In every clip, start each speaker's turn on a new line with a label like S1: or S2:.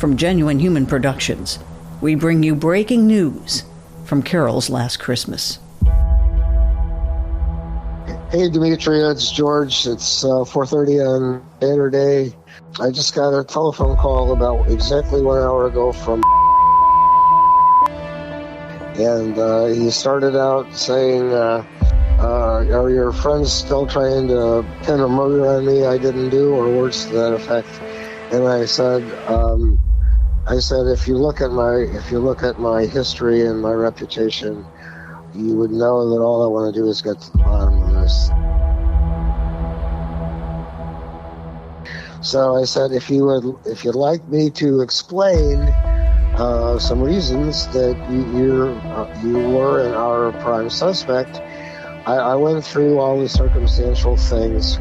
S1: From Genuine Human Productions, we bring you breaking news from Carol's Last Christmas.
S2: Hey, Demetria, it's George. It's 4:30 on Saturday. I just got a telephone call about exactly 1 hour ago from... And he started out saying, are your friends still trying to pin a murder on me I didn't do, or words to that effect? And I said, if you look at my history and my reputation, you would know that all I want to do is get to the bottom of this. So I said, if you'd like me to explain some reasons that you were and are a prime suspect, I went through all the circumstantial things.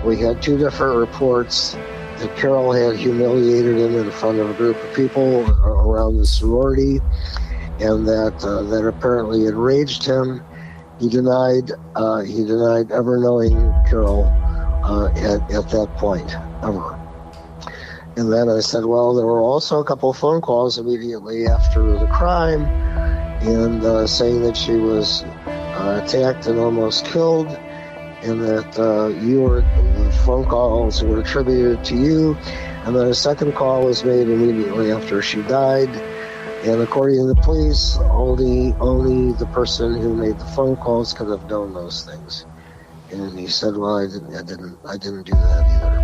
S2: We had two different reports that Carol had humiliated him in front of a group of people around the sorority, and that apparently enraged him. He denied ever knowing Carol at that point, ever. And then I said, well, there were also a couple of phone calls immediately after the crime, and saying that she was attacked and almost killed, and that the phone calls were attributed to you. And then a second call was made immediately after she died. And according to the police, only the person who made the phone calls could have known those things. And he said, well, I didn't do that either.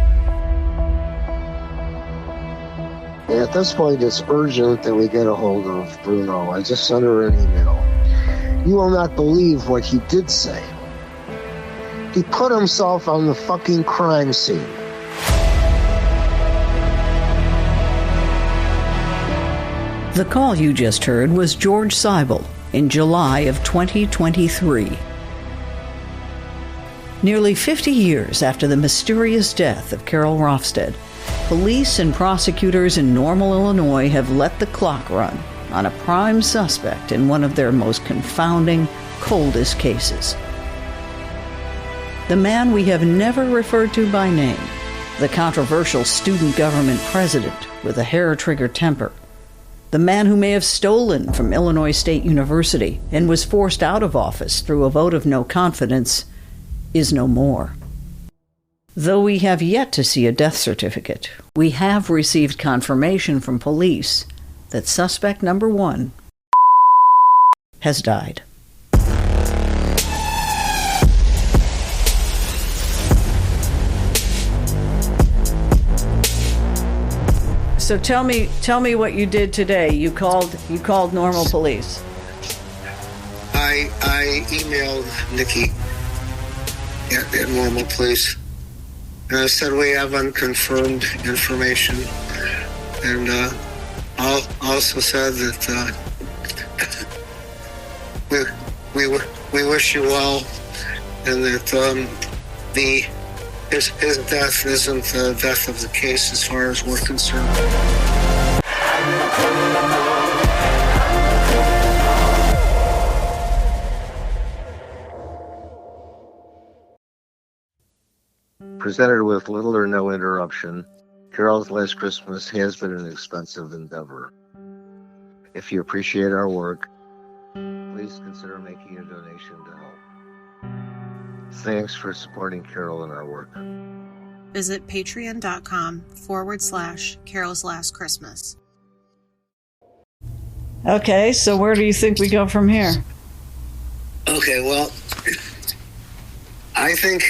S2: And at this point, it's urgent that we get a hold of Bruno. I just sent her an email. You will not believe what he did say. He put himself on the fucking crime scene.
S1: The call you just heard was George Seibel in July of 2023. Nearly 50 years after the mysterious death of Carol Rofstead, police and prosecutors in Normal, Illinois have let the clock run on a prime suspect in one of their most confounding, coldest cases. The man we have never referred to by name, the controversial student government president with a hair-trigger temper, the man who may have stolen from Illinois State University and was forced out of office through a vote of no confidence, is no more. Though we have yet to see a death certificate, we have received confirmation from police that suspect number 1 has died. So tell me what you did today. You called Normal Police.
S2: I emailed Nikki at Normal Police, and I said we have unconfirmed information, and I also said that we wish you well, and that his death isn't the death of the case as far as we're concerned. Presented with little or no interruption, Carol's Last Christmas has been an expensive endeavor. If you appreciate our work, please consider making a donation to help. Thanks for supporting Carol and our work.
S3: Visit patreon.com/Carol's Last Christmas.
S1: Okay, so where do you think we go from here?
S2: Okay, well, I think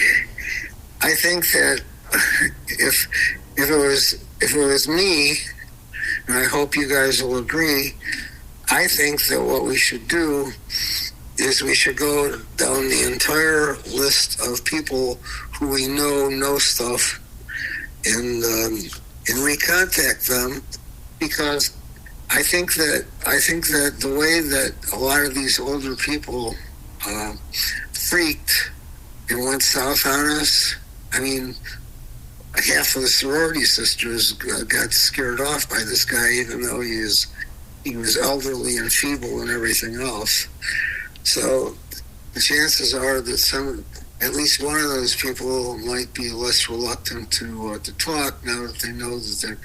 S2: that if it was me, and I hope you guys will agree, I think that what we should do is we should go down the entire list of people who we know stuff, and recontact them, because I think that the way that a lot of these older people freaked and went south on us, I mean, half of the sorority sisters got scared off by this guy, even though he was elderly and feeble and everything else. So the chances are that at least one of those people might be less reluctant to talk now that they know that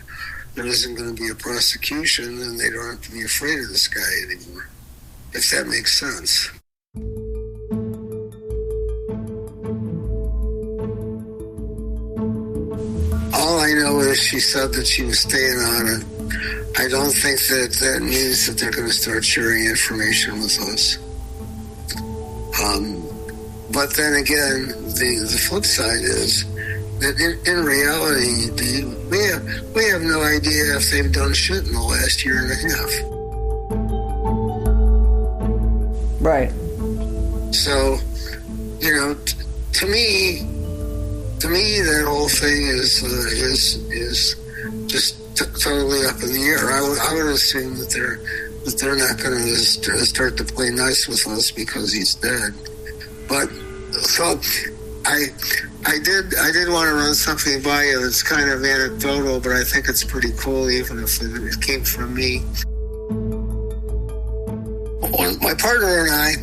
S2: there isn't going to be a prosecution, and they don't have to be afraid of this guy anymore, if that makes sense. All I know is she said that she was staying on it. I don't think that means that they're going to start sharing information with us. But then again, the flip side is that in reality, we have no idea if they've done shit in the last year and a half.
S1: Right.
S2: So, to me, that whole thing is just totally up in the air. I would assume that they're not going to start to play nice with us because he's dead. But so I did want to run something by you that's kind of anecdotal, but I think it's pretty cool, even if it came from me. When my partner and I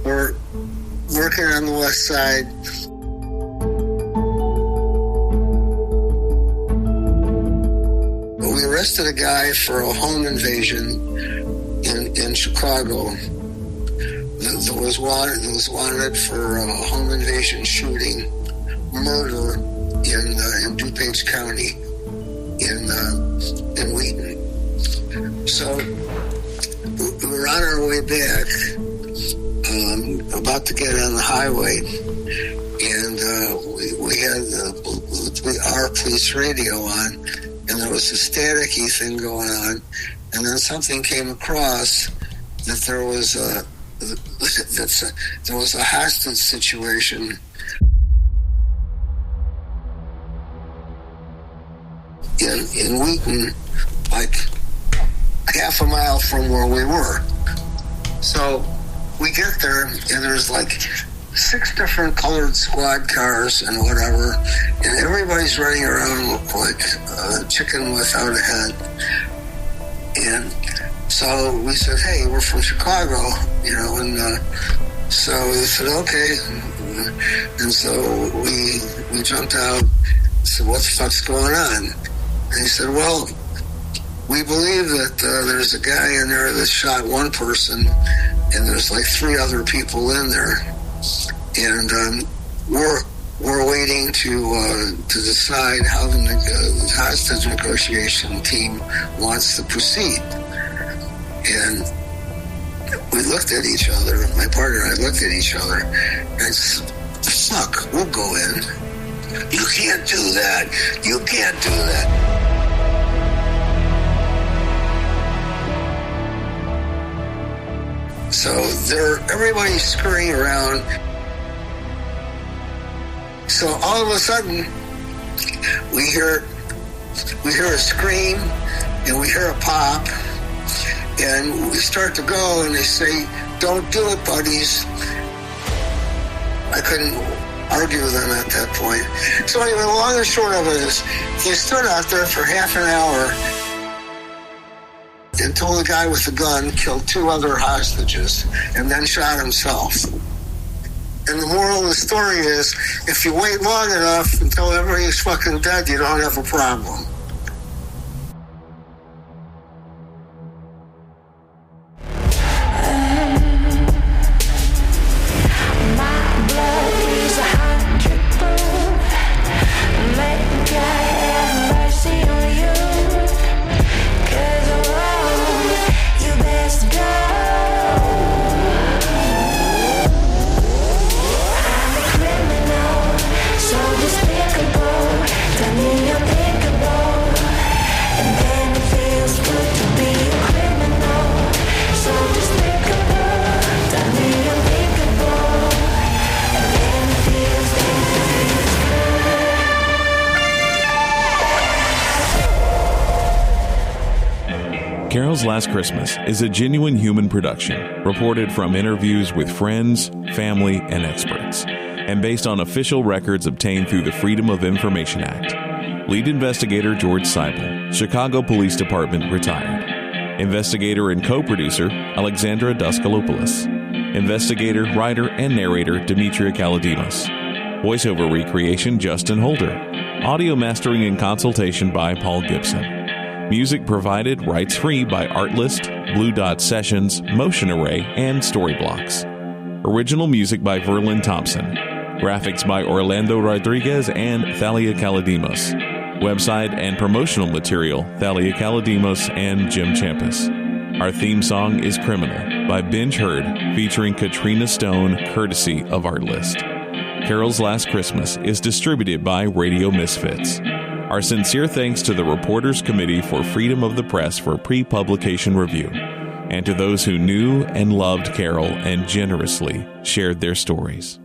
S2: were working on the West Side, we arrested a guy for a home invasion in Chicago that was wanted for a home invasion shooting, murder in DuPage County in Wheaton. So we were on our way back, about to get on the highway, and we had our police radio on, and there was a staticky thing going on, and then something came across that there was a hostage situation in Wheaton, like half a mile from where we were. So we get there, and there's like 6 different colored squad cars and whatever, and everybody's running around like a chicken without a head. And so we said, hey, we're from Chicago, and so they said, okay. And so we jumped out, said, what the fuck's going on? And he said, well, we believe that there's a guy in there that shot one person, and there's like 3 other people in there. And we're waiting to decide how the hostage negotiation team wants to proceed. And we looked at each other, my partner and I looked at each other, and said, fuck, we'll go in. You can't do that. You can't do that. So everybody's scurrying around. So all of a sudden, we hear a scream, and we hear a pop, and we start to go, and they say, don't do it, buddies. I couldn't argue with them at that point. So anyway, long and short of it is, they stood out there for half an hour until the guy with the gun killed 2 other hostages and then shot himself. And the moral of the story is, if you wait long enough until everybody's fucking dead, you don't have a problem.
S4: Carol's Last Christmas is a genuine human production, reported from interviews with friends, family, and experts, and based on official records obtained through the Freedom of Information Act. Lead investigator George Seibel, Chicago Police Department, retired. Investigator and co-producer Alexandra Duskalopoulos. Investigator, writer, and narrator Demetria Kaladinos. Voiceover recreation Justin Holder. Audio mastering and consultation by Paul Gibson. Music provided rights-free by Artlist, Blue Dot Sessions, Motion Array, and Storyblocks. Original music by Verlin Thompson. Graphics by Orlando Rodriguez and Thalia Kaladimos. Website and promotional material, Thalia Kaladimos and Jim Champus. Our theme song is Criminal by Binge Heard, featuring Katrina Stone, courtesy of Artlist. Carol's Last Christmas is distributed by Radio Misfits. Our sincere thanks to the Reporters Committee for Freedom of the Press for pre-publication review, and to those who knew and loved Carol and generously shared their stories.